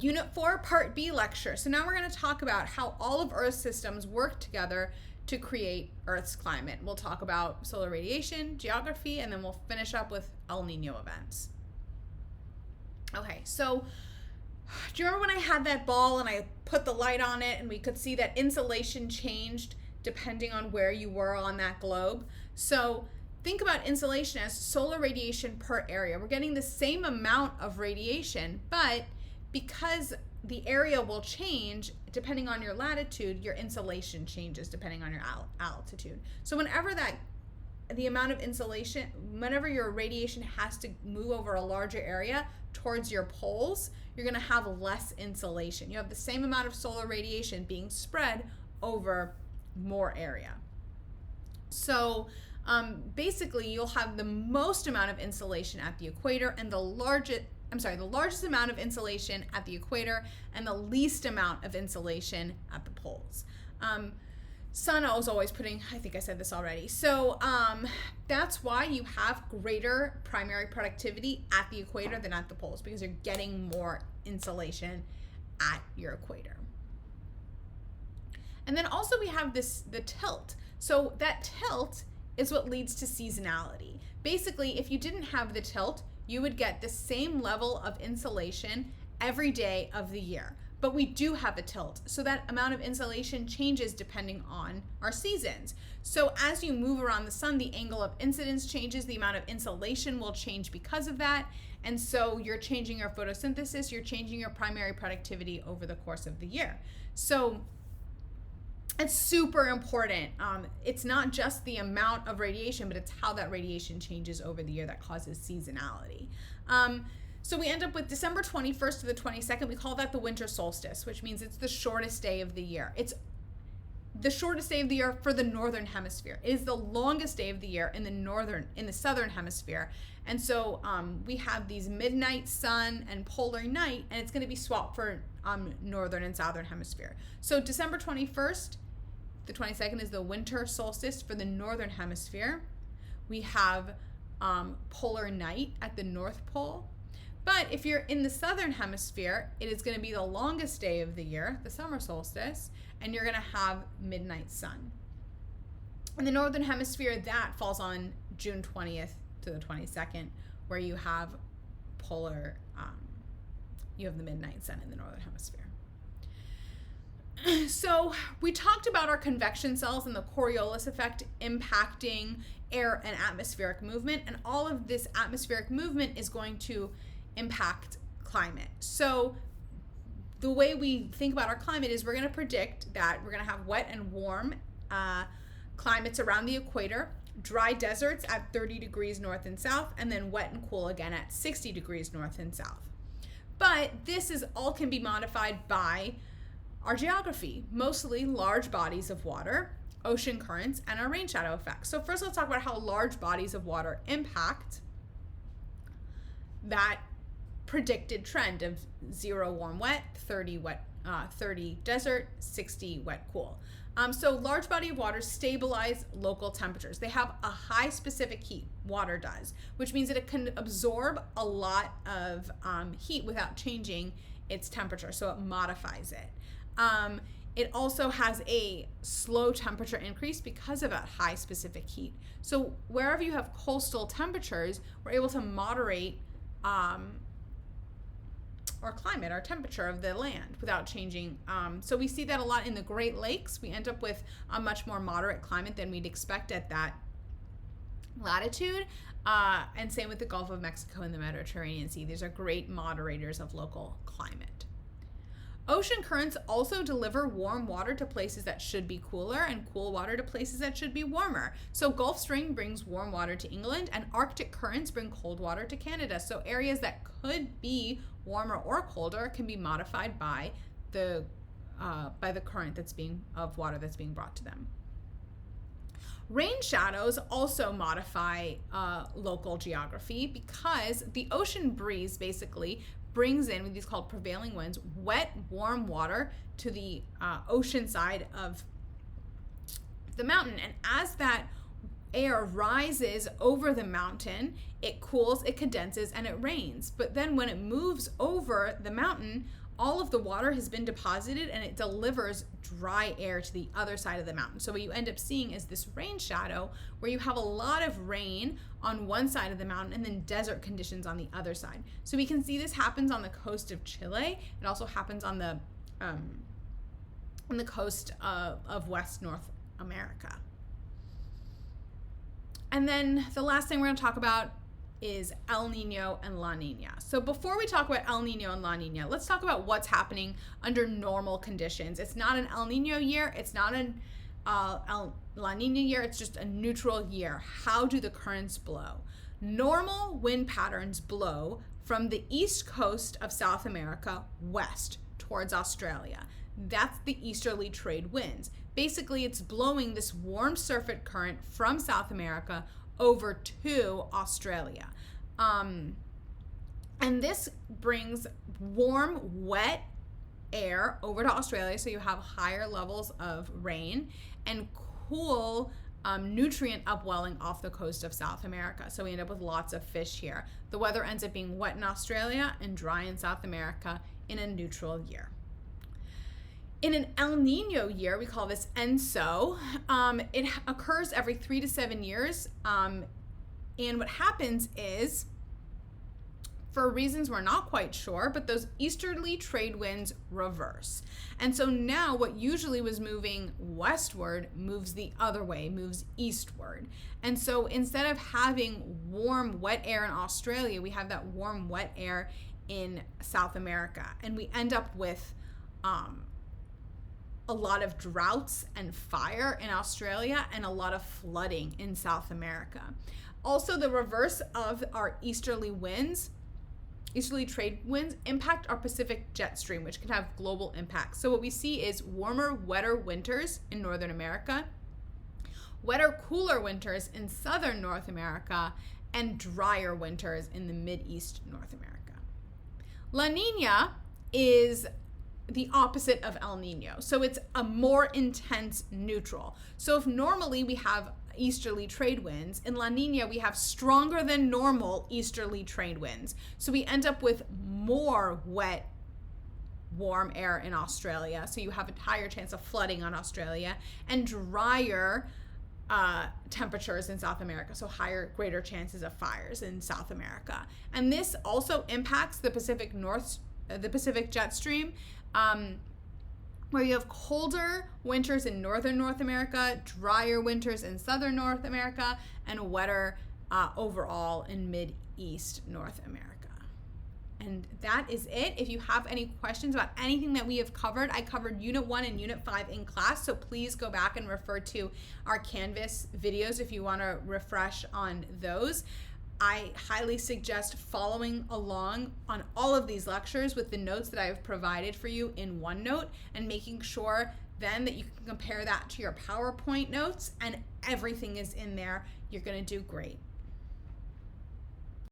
Unit 4, Part B lecture. So now we're going to talk about how all of Earth's systems work together to create Earth's climate. We'll talk about solar radiation, geography, and then we'll finish up with El Nino events. Okay, so do you remember when I had that ball and I put the light on it and we could see that insolation changed depending on where you were on that globe? So think about insolation as solar radiation per area. We're getting the same amount of radiation, but because the area will change depending on your latitude, your insolation changes depending on your altitude. So whenever the amount of insolation, whenever your radiation has to move over a larger area towards your poles, you're going to have less insolation. You have the same amount of solar radiation being spread over more area. So basically, you'll have the most amount of insolation at the equator and the largest amount of insolation at the equator and the least amount of insolation at the poles. Sun I was always putting, I think I said this already. So that's why you have greater primary productivity at the equator than at the poles, because you're getting more insolation at your equator. And then also we have the tilt. So that tilt is what leads to seasonality. Basically, if you didn't have the tilt, you would get the same level of insolation every day of the year. But we do have a tilt, so that amount of insolation changes depending on our seasons. So as you move around the sun, the angle of incidence changes, the amount of insolation will change because of that, and so you're changing your photosynthesis, you're changing your primary productivity over the course of the year. So it's super important. It's not just the amount of radiation, but it's how that radiation changes over the year that causes seasonality. So we end up with December 21st to the 22nd. We call that the winter solstice, which means it's the shortest day of the year. It's the shortest day of the year for the northern hemisphere. It is the longest day of the year in the southern hemisphere. And so we have these midnight sun and polar night, and it's going to be swapped for northern and southern hemisphere. So December 21st, the 22nd is the winter solstice for the northern hemisphere. We have polar night at the North Pole. But if you're in the southern hemisphere, it is going to be the longest day of the year, the summer solstice, and you're going to have midnight sun. In the northern hemisphere, that falls on June 20th to the 22nd, where you have you have the midnight sun in the northern hemisphere. So we talked about our convection cells and the Coriolis effect impacting air and atmospheric movement, and all of this atmospheric movement is going to impact climate. So the way we think about our climate is we're going to predict that we're going to have wet and warm climates around the equator, dry deserts at 30 degrees north and south, and then wet and cool again at 60 degrees north and south. But this is all can be modified by our geography, mostly large bodies of water, ocean currents, and our rain shadow effect. So first let's talk about how large bodies of water impact that predicted trend of 0 warm wet, 30 desert, 60 wet cool. So large body of water stabilize local temperatures. They have a high specific heat, water does, which means that it can absorb a lot of heat without changing its temperature, so it modifies it. It also has a slow temperature increase because of that high specific heat. So wherever you have coastal temperatures, we're able to moderate our climate, our temperature of the land without changing. So we see that a lot in the Great Lakes. We end up with a much more moderate climate than we'd expect at that latitude. And same with the Gulf of Mexico and the Mediterranean Sea. These are great moderators of local climate. Ocean currents also deliver warm water to places that should be cooler and cool water to places that should be warmer. So Gulf Stream brings warm water to England, and Arctic currents bring cold water to Canada. So areas that could be warmer or colder can be modified by the current of water that's being brought to them. Rain shadows also modify local geography because the ocean breeze basically brings in, with these called prevailing winds, wet, warm water to the ocean side of the mountain. And as that air rises over the mountain, it cools, it condenses, and it rains. But then when it moves over the mountain, all of the water has been deposited and it delivers dry air to the other side of the mountain. So what you end up seeing is this rain shadow where you have a lot of rain on one side of the mountain and then desert conditions on the other side. So we can see this happens on the coast of Chile. It also happens on the coast of West North America. And then the last thing we're going to talk about is El Nino and La Nina. So before we talk about El Nino and La Nina, let's talk about what's happening under normal conditions. It's not an El Nino year. It's not an La Nina year. It's just a neutral year. How do the currents blow? Normal wind patterns blow from the east coast of South America west towards Australia. That's the easterly trade winds. Basically, it's blowing this warm surface current from South America over to Australia. And this brings warm, wet air over to Australia, so you have higher levels of rain and cool nutrient upwelling off the coast of South America. So we end up with lots of fish here. The weather ends up being wet in Australia and dry in South America in a neutral year. In an El Nino year, we call this ENSO, it occurs every 3 to 7 years. And what happens is, for reasons we're not quite sure, but those easterly trade winds reverse. And so now what usually was moving westward moves the other way, moves eastward. And so instead of having warm, wet air in Australia, we have that warm, wet air in South America. And we end up with a lot of droughts and fire in Australia and a lot of flooding in South America. Also, the reverse of our easterly trade winds impact our Pacific jet stream, which can have global impacts. So what we see is warmer, wetter winters in Northern America, wetter, cooler winters in Southern North America, and drier winters in the Mid-East North America. La Nina is the opposite of El Nino. So it's a more intense neutral. So if normally we have easterly trade winds, in La Nina we have stronger than normal easterly trade winds. So we end up with more wet, warm air in Australia. So you have a higher chance of flooding on Australia, and drier temperatures in South America. So greater chances of fires in South America. And this also impacts the Pacific jet stream, where you have colder winters in northern North America, drier winters in southern North America, and wetter overall in Mid-East North America. And that is it. If you have any questions about anything that we have covered, I covered Unit 1 and Unit 5 in class, so please go back and refer to our Canvas videos if you want to refresh on those. I highly suggest following along on all of these lectures with the notes that I have provided for you in OneNote, and making sure then that you can compare that to your PowerPoint notes and everything is in there. You're going to do great.